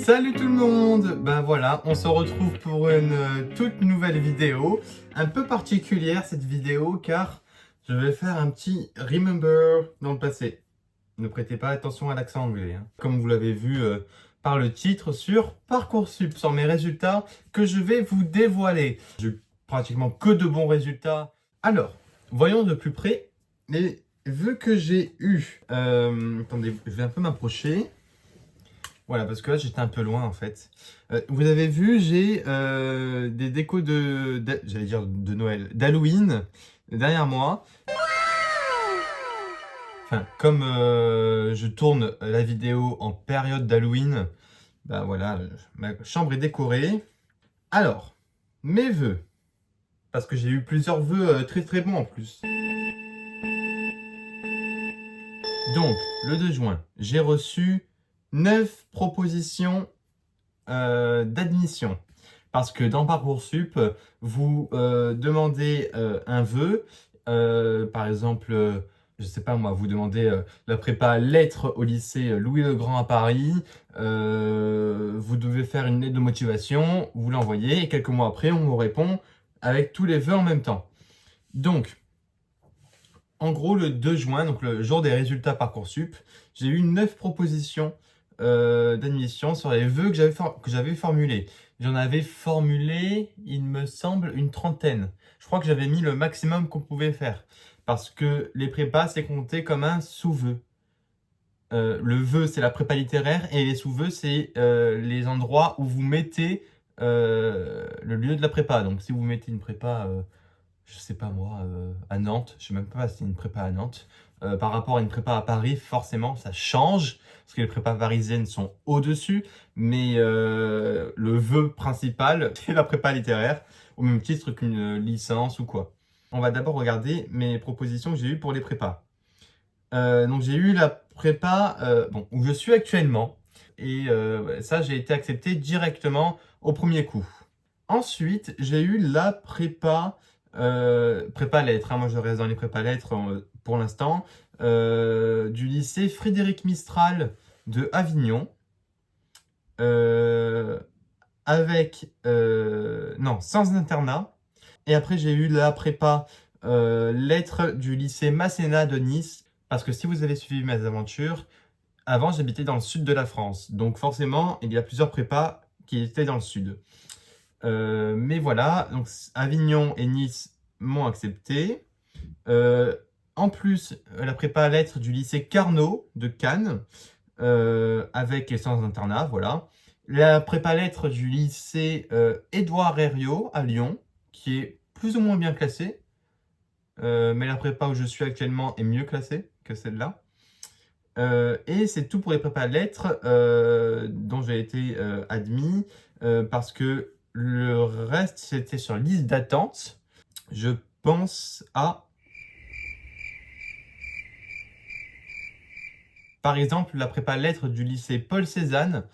Salut tout le monde. Ben voilà, on se retrouve pour une toute nouvelle vidéo, un peu particulière cette vidéo car je vais faire un petit remember dans le passé. Ne prêtez pas attention à l'accent anglais, hein. Comme vous l'avez vu par le titre sur Parcoursup, sur mes résultats que je vais vous dévoiler. J'ai eu pratiquement que de bons résultats. Alors, voyons de plus près les vœux que j'ai eus. Attendez, je vais un peu m'approcher. Voilà, parce que là, j'étais un peu loin, en fait. Vous avez vu, j'ai des décos j'allais dire de Noël, d'Halloween, derrière moi. Enfin, comme je tourne la vidéo en période d'Halloween, bah voilà, ma chambre est décorée. Alors, mes vœux, parce que j'ai eu plusieurs vœux très très bons en plus. Donc, le 2 juin, j'ai reçu 9 propositions d'admission. Parce que dans Parcoursup, vous demandez un vœu, par exemple, je sais pas moi, vous demandez la prépa lettres au lycée Louis-le-Grand à Paris, vous devez faire une lettre de motivation, vous l'envoyez, et quelques mois après, on vous répond avec tous les vœux en même temps. Donc, en gros, le 2 juin, donc le jour des résultats Parcoursup, j'ai eu 9 propositions d'admission sur les vœux que j'avais formulés. J'en avais formulé, il me semble, une trentaine. Je crois que j'avais mis le maximum qu'on pouvait faire. Parce que les prépas, c'est compté comme un sous-vœu. Le vœu, c'est la prépa littéraire, et les sous-vœux, c'est les endroits où vous mettez le lieu de la prépa. Donc, si vous mettez une prépa je sais pas moi, à Nantes, je sais même pas si c'est une prépa à Nantes, par rapport à une prépa à Paris, forcément, ça change, parce que les prépas parisiennes sont au-dessus, mais le vœu principal, c'est la prépa littéraire, au même titre qu'une licence ou quoi. On va d'abord regarder mes propositions que j'ai eues pour les prépas. Donc j'ai eu la prépa où je suis actuellement, et ça, j'ai été accepté directement au premier coup. Ensuite, j'ai eu la prépa lettres, hein, moi je reste dans les prépa lettres pour l'instant, du lycée Frédéric Mistral de Avignon, sans internat. Et après, j'ai eu la prépa lettres du lycée Masséna de Nice, parce que si vous avez suivi mes aventures, avant j'habitais dans le sud de la France, donc forcément, il y a plusieurs prépas qui étaient dans le sud. Mais voilà, donc Avignon et Nice m'ont accepté. En plus, la prépa lettres du lycée Carnot de Cannes, avec et sans internat, voilà. La prépa lettres du lycée Édouard Herriot à Lyon, qui est plus ou moins bien classée, mais la prépa où je suis actuellement est mieux classée que celle-là. Et c'est tout pour les prépas lettres dont j'ai été admis, parce que le reste, c'était sur liste d'attente. Je pense à, par exemple, la prépa lettres du lycée Paul Cézanne,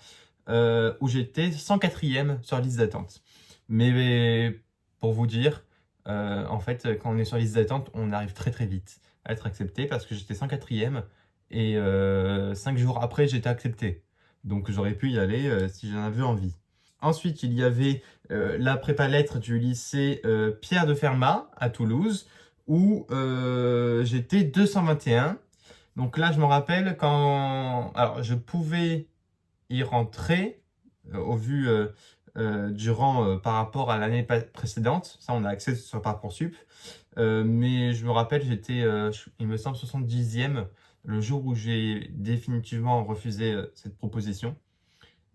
où j'étais 104e sur liste d'attente. Mais pour vous dire, en fait, quand on est sur liste d'attente, on arrive très très vite à être accepté, parce que j'étais 104e et 5 jours après, j'étais accepté. Donc j'aurais pu y aller si j'en avais envie. Ensuite, il y avait la prépa lettres du lycée Pierre de Fermat à Toulouse, où j'étais 221. Donc là, je me rappelle quand... Alors, je pouvais y rentrer au vu du rang par rapport à l'année précédente. Ça, on a accès sur Parcoursup. Mais je me rappelle, j'étais, il me semble, 70e le jour où j'ai définitivement refusé cette proposition.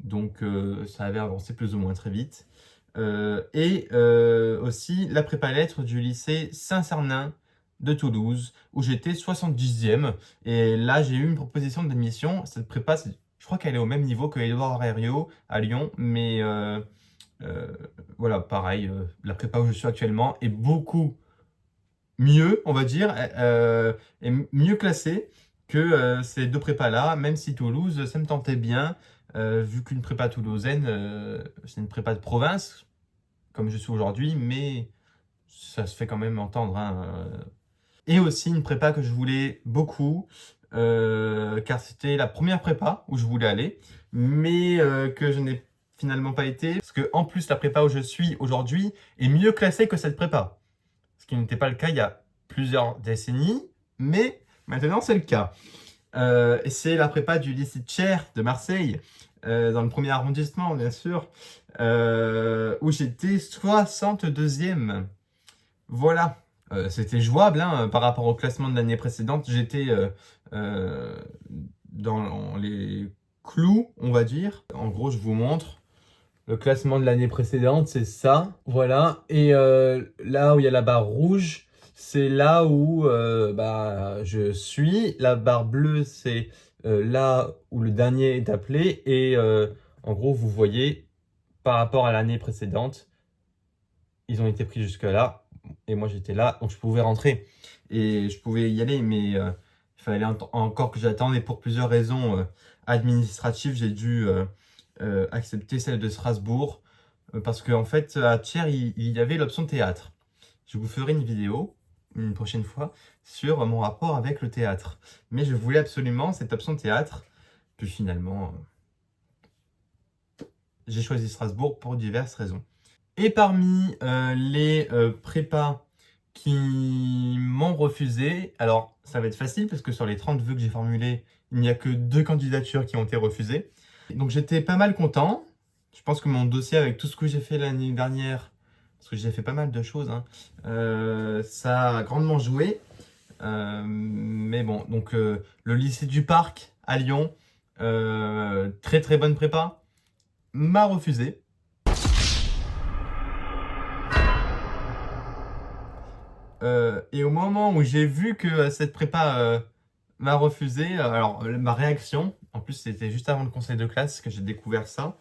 Donc ça avait avancé plus ou moins très vite. Et aussi la prépa lettres du lycée Saint-Cernin de Toulouse, où j'étais 70e. Et là, j'ai eu une proposition d'admission. Cette prépa, je crois qu'elle est au même niveau que Édouard Herriot à Lyon, mais voilà, pareil, la prépa où je suis actuellement est beaucoup mieux, on va dire, est mieux classée que ces deux prépas-là, même si Toulouse, ça me tentait bien, vu qu'une prépa toulousaine, c'est une prépa de province, comme je suis aujourd'hui, mais ça se fait quand même entendre, hein. Et aussi une prépa que je voulais beaucoup, car c'était la première prépa où je voulais aller. mais que je n'ai finalement pas été. Parce que en plus, la prépa où je suis aujourd'hui est mieux classée que cette prépa. Ce qui n'était pas le cas il y a plusieurs décennies, mais maintenant c'est le cas. Et c'est la prépa du lycée Thiers de Marseille, dans le premier arrondissement, bien sûr, où j'étais 62e. Voilà. C'était jouable hein, par rapport au classement de l'année précédente. J'étais euh, dans les clous, on va dire. En gros, je vous montre. Le classement de l'année précédente, c'est ça. Voilà. Et là où il y a la barre rouge, c'est là où je suis. La barre bleue, c'est là où le dernier est appelé. Et en gros, vous voyez, par rapport à l'année précédente, ils ont été pris jusque-là. Et moi, j'étais là, donc je pouvais rentrer. Et je pouvais y aller, mais il fallait encore que j'attende. Et pour plusieurs raisons administratives, j'ai dû accepter celle de Strasbourg. Parce qu'en fait, à Thiers, il y avait l'option théâtre. Je vous ferai une vidéo, une prochaine fois, sur mon rapport avec le théâtre. Mais je voulais absolument cette option théâtre. Puis finalement, j'ai choisi Strasbourg pour diverses raisons. Et parmi les prépas qui m'ont refusé, alors ça va être facile parce que sur les 30 vœux que j'ai formulés, il n'y a que 2 candidatures qui ont été refusées. Donc j'étais pas mal content. Je pense que mon dossier avec tout ce que j'ai fait l'année dernière, parce que j'ai fait pas mal de choses, hein, ça a grandement joué. Mais bon, donc le lycée du Parc à Lyon, très très bonne prépa, m'a refusé. Et au moment où j'ai vu que cette prépa m'a refusé, alors ma réaction, en plus c'était juste avant le conseil de classe que j'ai découvert ça.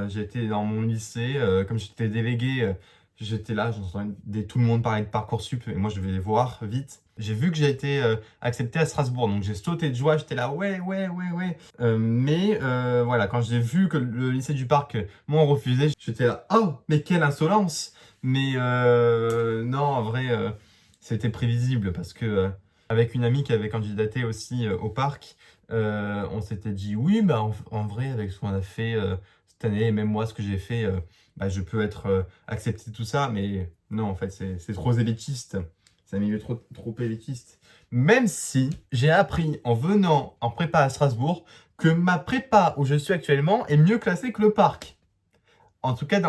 J'étais dans mon lycée, comme j'étais délégué, j'étais là, j'entendais tout le monde parler de Parcoursup et moi je vais les voir vite. J'ai vu que j'ai été accepté à Strasbourg, donc j'ai sauté de joie, j'étais là ouais, ouais, ouais, ouais. Mais voilà, quand j'ai vu que le lycée du Parc m'ont refusé, j'étais là, oh, mais quelle insolence! Mais non, en vrai, c'était prévisible parce que avec une amie qui avait candidaté aussi au Parc, on s'était dit oui, bah en vrai, avec ce qu'on a fait cette année, et même moi, ce que j'ai fait, je peux être accepté tout ça, mais non, en fait, c'est trop élitiste. C'est un milieu trop élitiste. Même si j'ai appris en venant en prépa à Strasbourg que ma prépa où je suis actuellement est mieux classée que le Parc. En tout cas,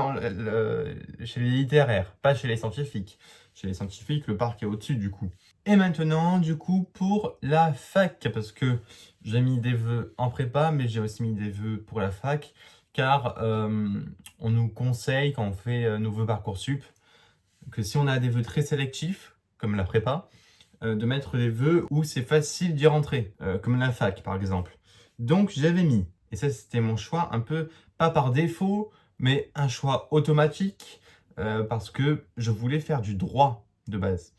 chez les littéraires, pas chez les scientifiques. Chez les scientifiques, le Parc est au-dessus du coup. Et maintenant, du coup, pour la fac, parce que j'ai mis des vœux en prépa, mais j'ai aussi mis des vœux pour la fac, car on nous conseille, quand on fait nos vœux Parcoursup, que si on a des vœux très sélectifs, comme la prépa, de mettre des vœux où c'est facile d'y rentrer, comme la fac par exemple. Donc j'avais mis, et ça c'était mon choix un peu, pas par défaut, mais un choix automatique, parce que je voulais faire du droit de base,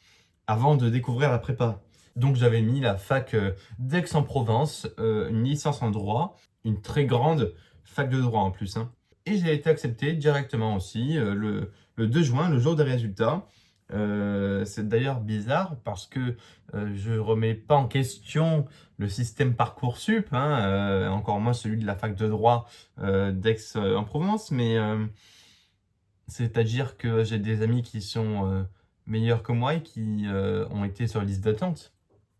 avant de découvrir la prépa. Donc j'avais mis la fac d'Aix-en-Provence, une licence en droit, une très grande fac de droit en plus, hein. Et j'ai été accepté directement aussi le 2 juin, le jour des résultats. C'est d'ailleurs bizarre parce que je remets pas en question le système Parcoursup, hein, encore moins celui de la fac de droit d'Aix-en-Provence, mais c'est-à-dire que j'ai des amis qui sont meilleurs que moi et qui ont été sur liste d'attente.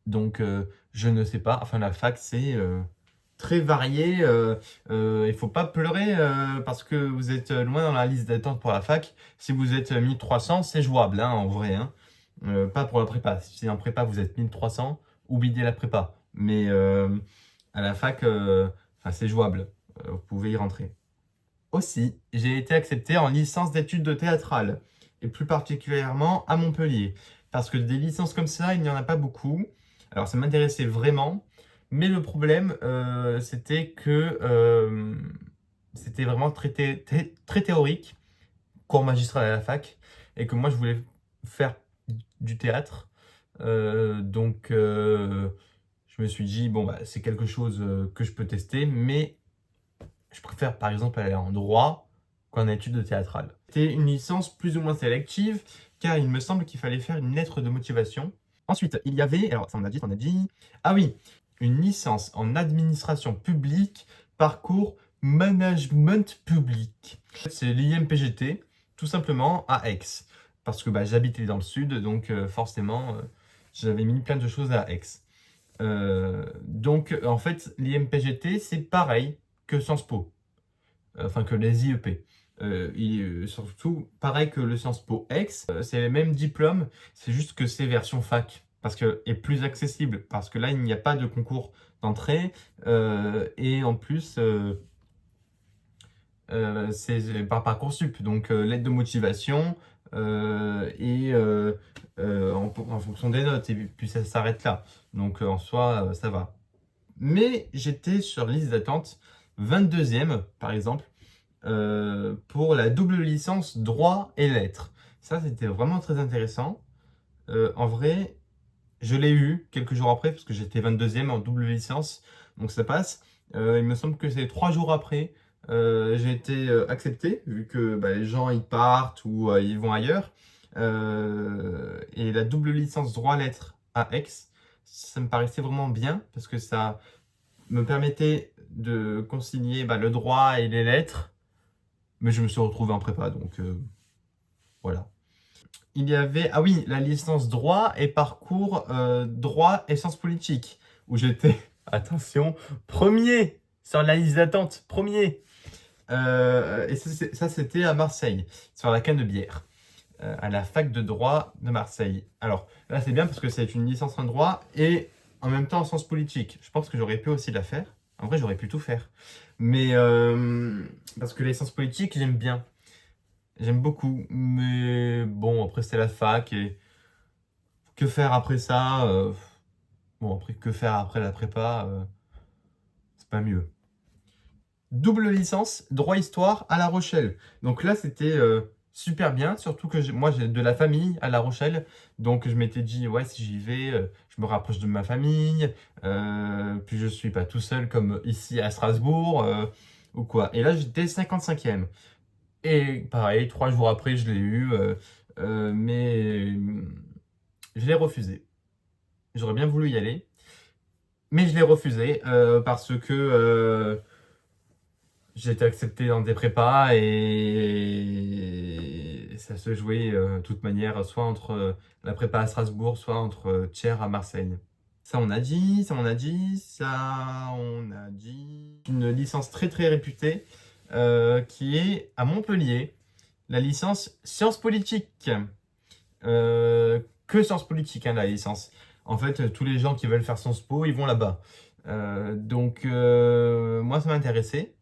Donc je ne sais pas, enfin la fac c'est très varié, il faut pas pleurer parce que vous êtes loin dans la liste d'attente pour la fac. Si vous êtes 1300, c'est jouable hein, en vrai, hein. Pas pour la prépa. Si en prépa vous êtes 1300, oubliez la prépa. Mais à la fac, c'est jouable. Vous pouvez y rentrer. Aussi, j'ai été accepté en licence d'études de théâtrales, et plus particulièrement à Montpellier. Parce que des licences comme ça, il n'y en a pas beaucoup. Alors ça m'intéressait vraiment, mais le problème, c'était que c'était vraiment très théorique, cours magistral à la fac, et que moi je voulais faire du théâtre. Donc je me suis dit, bon, bah, c'est quelque chose que je peux tester, mais je préfère par exemple aller en droit qu'en études théâtrales. C'était une licence plus ou moins sélective, car il me semble qu'il fallait faire une lettre de motivation. Ensuite, il y avait, alors ça on a dit, ah oui, une licence en administration publique, parcours management public. C'est l'IMPGT, tout simplement à Aix. Parce que j'habitais dans le sud, donc forcément, j'avais mis plein de choses à Aix. Donc, en fait, l'IMPGT, c'est pareil que Sciences Po, enfin que les IEP. Surtout, pareil que le Sciences Po Aix, c'est les mêmes diplômes, c'est juste que c'est version fac, parce que est plus accessible, parce que là, il n'y a pas de concours d'entrée, et en plus, c'est par Parcoursup, donc l'aide de motivation, et en fonction des notes, et puis ça s'arrête là. Donc en soi, ça va. Mais j'étais sur liste d'attente 22e, par exemple, pour la double licence droit et lettres. Ça, c'était vraiment très intéressant. En vrai, je l'ai eu quelques jours après, parce que j'étais 22e en double licence, donc ça passe. Il me semble que c'est 3 jours après, j'ai été accepté, vu que les gens ils partent ou ils vont ailleurs. Et la double licence droit-lettres à Aix, ça me paraissait vraiment bien, parce que ça me permettait de concilier le droit et les lettres, mais je me suis retrouvé en prépa, donc voilà. Il y avait, ah oui, la licence droit et parcours droit et sciences politiques, où j'étais, attention, premier sur la liste d'attente, premier. Et ça, c'était à Marseille, sur la Canebière, à la fac de droit de Marseille. Alors là, c'est bien parce que c'est une licence en droit et en même temps en sciences politiques. Je pense que j'aurais pu aussi la faire. En vrai, j'aurais pu tout faire. Mais parce que les sciences politiques, j'aime bien. J'aime beaucoup. Mais bon, après, c'est la fac et que faire après ça bon, après, que faire après la prépa c'est pas mieux. Double licence, droit histoire à La Rochelle. Donc là, c'était super bien, surtout que moi, j'ai de la famille à La Rochelle. Donc je m'étais dit, ouais, si j'y vais, je me rapproche de ma famille. Puis je suis pas tout seul comme ici à Strasbourg ou quoi. Et là, j'étais 55e. Et pareil, 3 jours après, je l'ai eu. Mais je l'ai refusé. J'aurais bien voulu y aller. Mais je l'ai refusé parce que j'ai été accepté dans des prépas et ça se jouait de toute manière soit entre la prépa à Strasbourg, soit entre Thiers à Marseille. Ça on a dit, ça on a dit, ça on a dit. Une licence très très réputée qui est à Montpellier, la licence sciences politiques. Que sciences politiques, hein, la licence. En fait, tous les gens qui veulent faire Sciences Po, ils vont là-bas. Donc, moi, ça m'intéressait.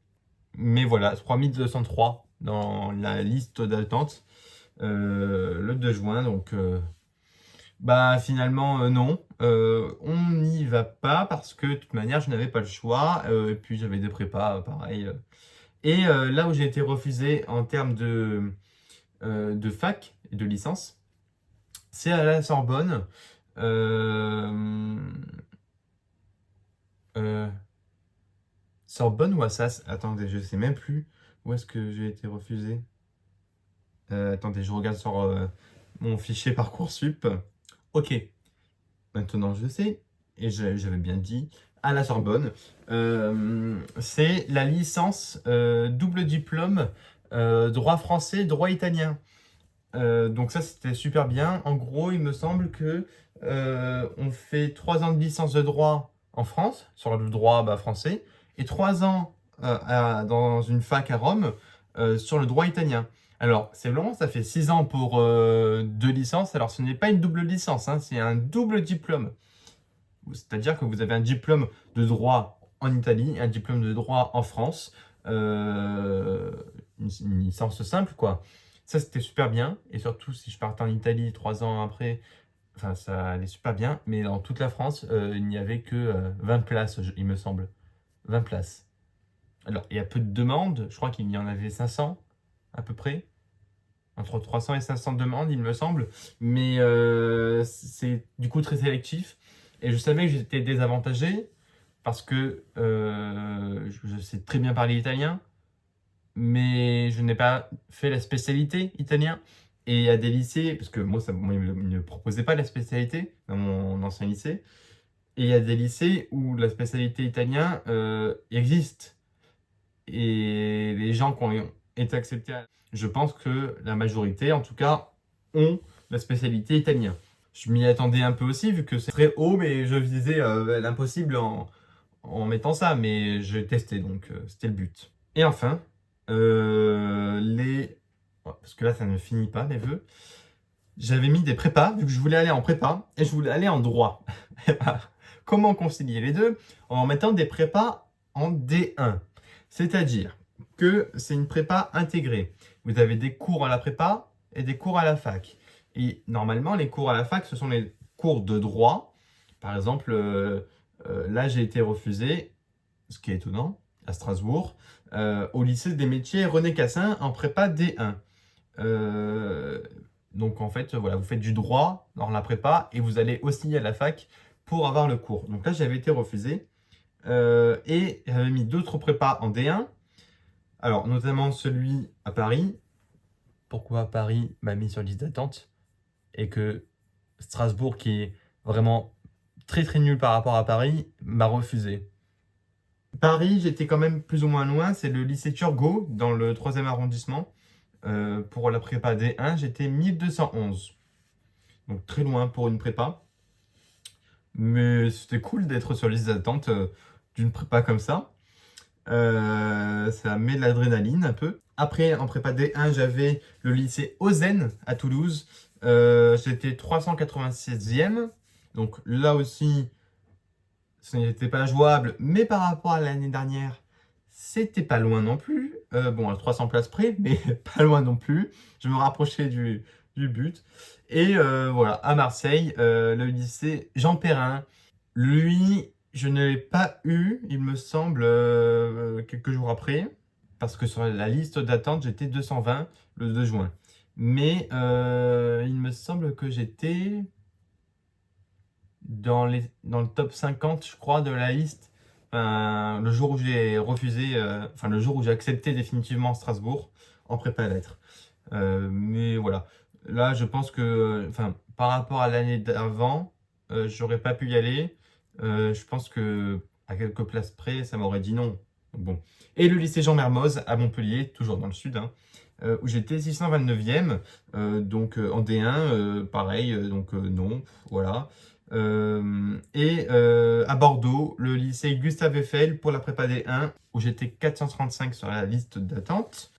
Mais voilà, 3203 dans la liste d'attente le 2 juin. Donc, finalement, non. On n'y va pas parce que, de toute manière, je n'avais pas le choix. Et puis, j'avais des prépas, pareil. Et là où j'ai été refusé en termes de fac et de licence, c'est à la Sorbonne. Euh, Sorbonne ou Assas? Attendez, je sais même plus où est-ce que j'ai été refusé. Attendez, je regarde sur mon fichier Parcoursup. Ok, maintenant je sais, et j'avais bien dit, à la Sorbonne. C'est la licence double diplôme droit français, droit italien. Donc ça, c'était super bien. En gros, il me semble que on fait 3 ans de licence de droit en France, sur le droit français, et 3 ans dans une fac à Rome, sur le droit italien. Alors, c'est long, ça fait 6 ans pour 2 licences. Alors, ce n'est pas une double licence, hein, c'est un double diplôme. C'est-à-dire que vous avez un diplôme de droit en Italie, un diplôme de droit en France, une licence simple, quoi. Ça, c'était super bien. Et surtout, si je partais en Italie 3 ans après, enfin, ça allait super bien. Mais dans toute la France, il n'y avait que 20 places, il me semble. 20 places. Alors, il y a peu de demandes. Je crois qu'il y en avait 500, à peu près. Entre 300 et 500 demandes, il me semble. Mais c'est du coup très sélectif. Et je savais que j'étais désavantagé parce que je sais très bien parler italien, mais je n'ai pas fait la spécialité italien. Et il y a des lycées, parce que moi, ils ne proposaient pas la spécialité dans mon ancien lycée. Et il y a des lycées où la spécialité italien existe. Et les gens qui ont été acceptés, je pense que la majorité, en tout cas, ont la spécialité italien. Je m'y attendais un peu aussi, vu que c'est très haut, mais je visais l'impossible en mettant ça, mais j'ai testé, donc c'était le but. Et enfin, parce que là, ça ne finit pas, mes vœux. J'avais mis des prépas, vu que je voulais aller en prépa, et je voulais aller en droit. Comment concilier les deux? En mettant des prépas en D1. C'est-à-dire que c'est une prépa intégrée. Vous avez des cours à la prépa et des cours à la fac. Et normalement, les cours à la fac, ce sont les cours de droit. Par exemple, là, j'ai été refusé, ce qui est étonnant, à Strasbourg, au lycée des métiers René Cassin en prépa D1. Donc en fait, voilà, vous faites du droit dans la prépa et vous allez aussi à la fac pour avoir le cours. Donc là, j'avais été refusé et j'avais mis d'autres prépas en D1. Alors, notamment celui à Paris. Pourquoi Paris m'a mis sur liste d'attente et que Strasbourg, qui est vraiment très très nul par rapport à Paris, m'a refusé. Paris, j'étais quand même plus ou moins loin, c'est le lycée Turgot dans le 3e arrondissement. Pour la prépa D1, j'étais 1211. Donc très loin pour une prépa. Mais c'était cool d'être sur la liste d'attente d'une prépa comme ça. Ça met de l'adrénaline un peu. Après, en prépa D1, j'avais le lycée Ozen à Toulouse. J'étais 396e. Donc là aussi, ce n'était pas jouable. Mais par rapport à l'année dernière, c'était pas loin non plus. Bon, à 300 places près, mais pas loin non plus. Je me rapprochais du but. Et voilà, à Marseille, le lycée Jean Perrin. Lui, je ne l'ai pas eu, il me semble, quelques jours après. Parce que sur la liste d'attente, j'étais 220 le 2 juin. Mais il me semble que j'étais dans le top 50, je crois, de la liste. Enfin, le jour où j'ai refusé, enfin le jour où j'ai accepté définitivement Strasbourg en prépa lettres. Mais voilà. Là, je pense que, enfin, par rapport à l'année d'avant, j'aurais pas pu y aller. Je pense que à quelques places près, ça m'aurait dit non. Donc bon. Et le lycée Jean Mermoz à Montpellier, toujours dans le sud, hein, où j'étais 629e, donc en D1, pareil, donc non, voilà. À Bordeaux, le lycée Gustave Eiffel pour la prépa D1, où j'étais 435 sur la liste d'attente.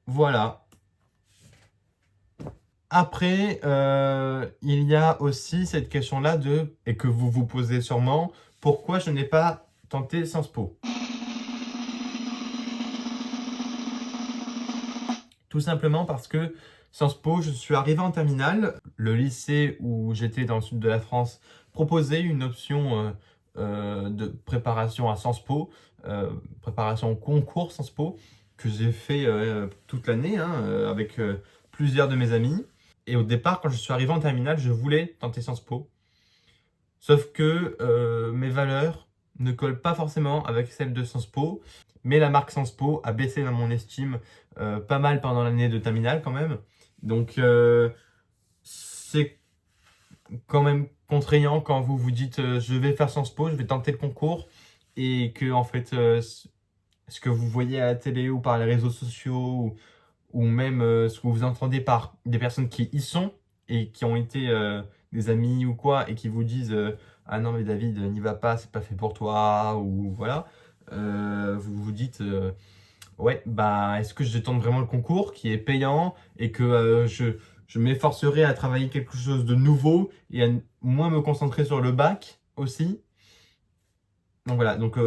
Voilà. Après, il y a aussi cette question-là et que vous vous posez sûrement, pourquoi je n'ai pas tenté Sciences Po? Tout simplement parce que Sciences Po, je suis arrivé en terminale. Le lycée où j'étais dans le sud de la France proposait une option de préparation à Sciences Po, préparation au concours Sciences Po, que j'ai fait toute l'année hein, avec plusieurs de mes amis. Et au départ, quand je suis arrivé en terminale, je voulais tenter Sciences Po. Sauf que mes valeurs ne collent pas forcément avec celles de Sciences Po. Mais la marque Sciences Po a baissé dans mon estime pas mal pendant l'année de terminale quand même. Donc c'est quand même contraignant quand vous vous dites je vais faire Sciences Po, je vais tenter le concours. Et que en fait, ce que vous voyez à la télé ou par les réseaux sociaux ou même ce que vous entendez par des personnes qui y sont et qui ont été des amis ou quoi et qui vous disent ah non mais David n'y va pas, c'est pas fait pour toi ou voilà, vous vous dites ouais bah est-ce que je tente vraiment le concours qui est payant et que je m'efforcerai à travailler quelque chose de nouveau et à moins me concentrer sur le bac aussi. Donc voilà, donc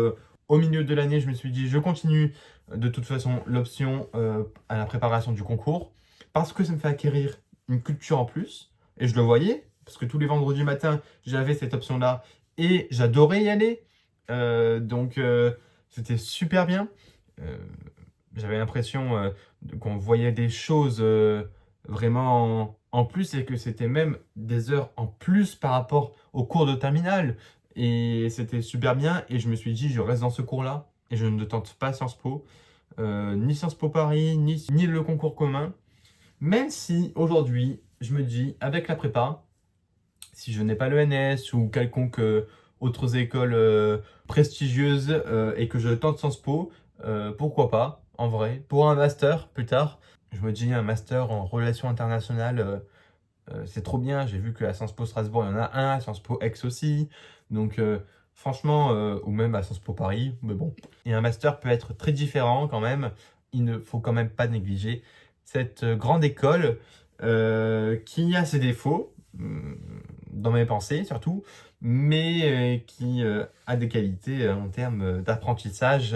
au milieu de l'année, je me suis dit, je continue de toute façon l'option à la préparation du concours parce que ça me fait acquérir une culture en plus. Et je le voyais, parce que tous les vendredis matin, j'avais cette option-là et j'adorais y aller. C'était super bien. Euh, J'avais l'impression qu'on voyait des choses vraiment en plus et que c'était même des heures en plus par rapport au cours de terminale. Et c'était super bien. Et je me suis dit, je reste dans ce cours-là et je ne tente pas Sciences Po, ni Sciences Po Paris, ni le concours commun. Même si aujourd'hui, je me dis, avec la prépa, si je n'ai pas le NS ou quelconque autres écoles prestigieuses et que je tente Sciences Po, pourquoi pas, en vrai. Pour un master, plus tard, je me dis un master en relations internationales, c'est trop bien. J'ai vu qu'à Sciences Po Strasbourg, il y en a un, à Sciences Po Aix aussi. Donc, franchement, ou même à Sciences Po Paris, mais bon. Et un master peut être très différent quand même. Il ne faut quand même pas négliger cette grande école qui a ses défauts, dans mes pensées surtout, mais qui a des qualités en termes d'apprentissage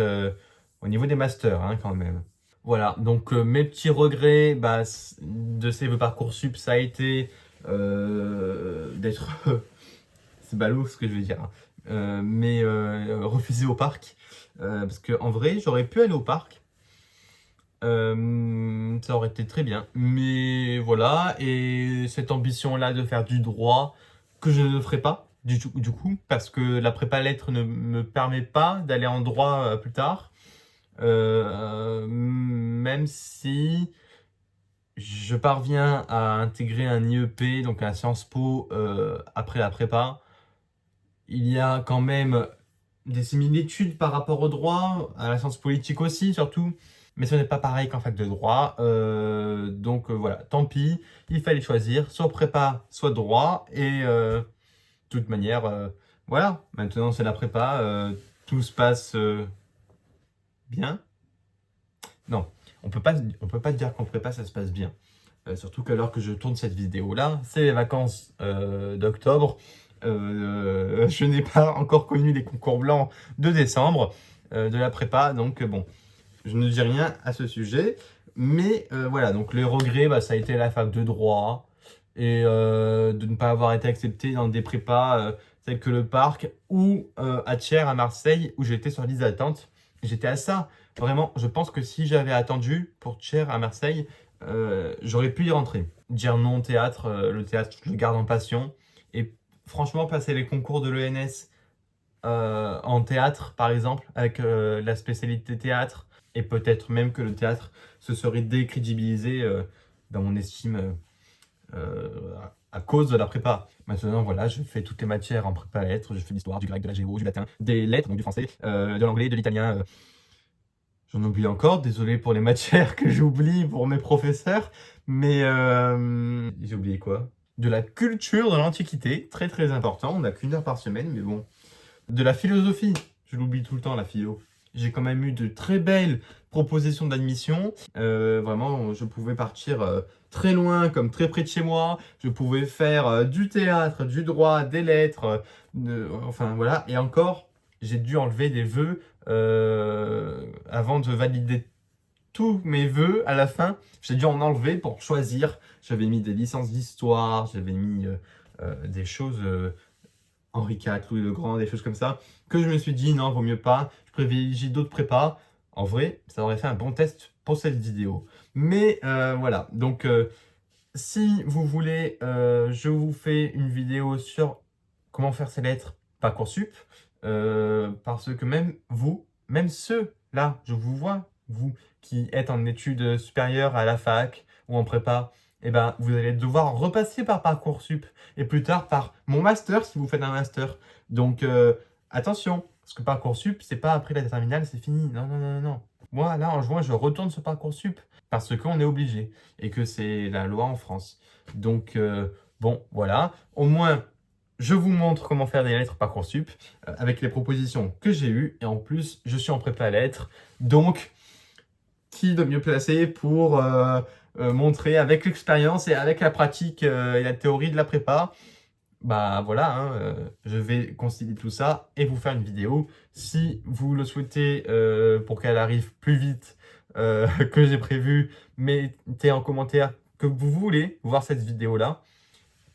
au niveau des masters, hein, quand même. Voilà, donc mes petits regrets de ces Parcoursup, ça a été d'être, c'est ballot ce que je veux dire, hein, mais refusé au parc, parce qu'en vrai, j'aurais pu aller au parc, ça aurait été très bien, mais voilà, et cette ambition-là de faire du droit, que je ne ferai pas du coup, parce que la prépa lettres ne me permet pas d'aller en droit plus tard, même si je parviens à intégrer un IEP, donc un Sciences Po, après la prépa. Il y a quand même des similitudes par rapport au droit, à la science politique aussi surtout, mais ce n'est pas pareil qu'en fac de droit. Donc voilà, tant pis, il fallait choisir, soit prépa, soit droit, et de toute manière, voilà, maintenant c'est la prépa, tout se passe bien. Non, on peut pas dire qu'en prépa ça se passe bien. Surtout qu'à l'heure que je tourne cette vidéo-là, c'est les vacances d'octobre. Je n'ai pas encore connu les concours blancs de décembre de la prépa, donc bon, je ne dis rien à ce sujet. Mais voilà, donc les regrets, ça a été la fac de droit et de ne pas avoir été accepté dans des prépas tels que le Parc ou à Thiers, à Marseille, où j'étais sur liste d'attente. J'étais à ça. Vraiment, je pense que si j'avais attendu pour Thiers, à Marseille, j'aurais pu y rentrer. Dire non au théâtre, le théâtre, je le garde en passion. Et franchement, passer les concours de l'ENS en théâtre, par exemple, avec la spécialité théâtre, et peut-être même que le théâtre se serait décrédibilisé dans mon estime à cause de la prépa. Maintenant, voilà, je fais toutes les matières en prépa lettres, je fais l'histoire, du grec, de la géo, du latin, des lettres, donc du français, de l'anglais, de l'italien. J'en oublie encore, désolé pour les matières que j'oublie pour mes professeurs, mais j'ai oublié quoi? De la culture de l'Antiquité, très très important, on n'a qu'une heure par semaine, mais bon. De la philosophie, je l'oublie tout le temps, la philo. J'ai quand même eu de très belles propositions d'admission. Vraiment, je pouvais partir très loin, comme très près de chez moi. Je pouvais faire du théâtre, du droit, des lettres. Enfin, voilà. Et encore, j'ai dû enlever des vœux avant de valider tous mes vœux à la fin. J'ai dû en enlever pour choisir. J'avais mis des licences d'histoire, j'avais mis des choses... Henri IV, Louis le Grand, des choses comme ça, que je me suis dit non, vaut mieux pas, je privilégie d'autres prépas. En vrai, ça aurait fait un bon test pour cette vidéo. Mais voilà, donc si vous voulez, je vous fais une vidéo sur comment faire ses lettres Parcoursup, parce que même vous, même ceux-là, je vous vois, vous qui êtes en études supérieures à la fac ou en prépa, eh ben, vous allez devoir repasser par Parcoursup et plus tard par mon master si vous faites un master. Donc attention, parce que Parcoursup, c'est pas après la terminale, c'est fini. Non, non, non, non. Moi, là, en juin, je retourne sur Parcoursup parce qu'on est obligé et que c'est la loi en France. Donc, bon, voilà. Au moins, je vous montre comment faire des lettres Parcoursup avec les propositions que j'ai eues. Et en plus, je suis en prépa lettres. Donc, qui de mieux placé pour montrer avec l'expérience et avec la pratique et la théorie de la prépa. Bah voilà, hein, je vais concilier tout ça et vous faire une vidéo. Si vous le souhaitez pour qu'elle arrive plus vite que j'ai prévu, mettez en commentaire que vous voulez voir cette vidéo-là.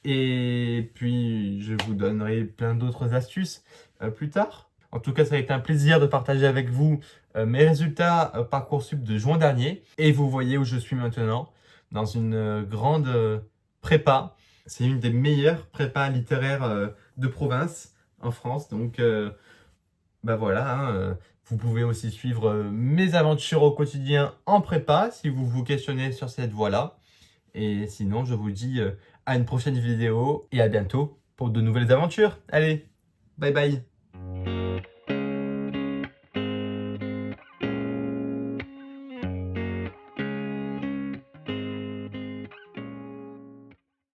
Et puis, je vous donnerai plein d'autres astuces plus tard. En tout cas, ça a été un plaisir de partager avec vous mes résultats Parcoursup de juin dernier. Et vous voyez où je suis maintenant, dans une grande prépa. C'est une des meilleures prépas littéraires de province en France. Donc, bah voilà, hein, vous pouvez aussi suivre mes aventures au quotidien en prépa si vous vous questionnez sur cette voie-là. Et sinon, je vous dis à une prochaine vidéo et à bientôt pour de nouvelles aventures. Allez, bye bye!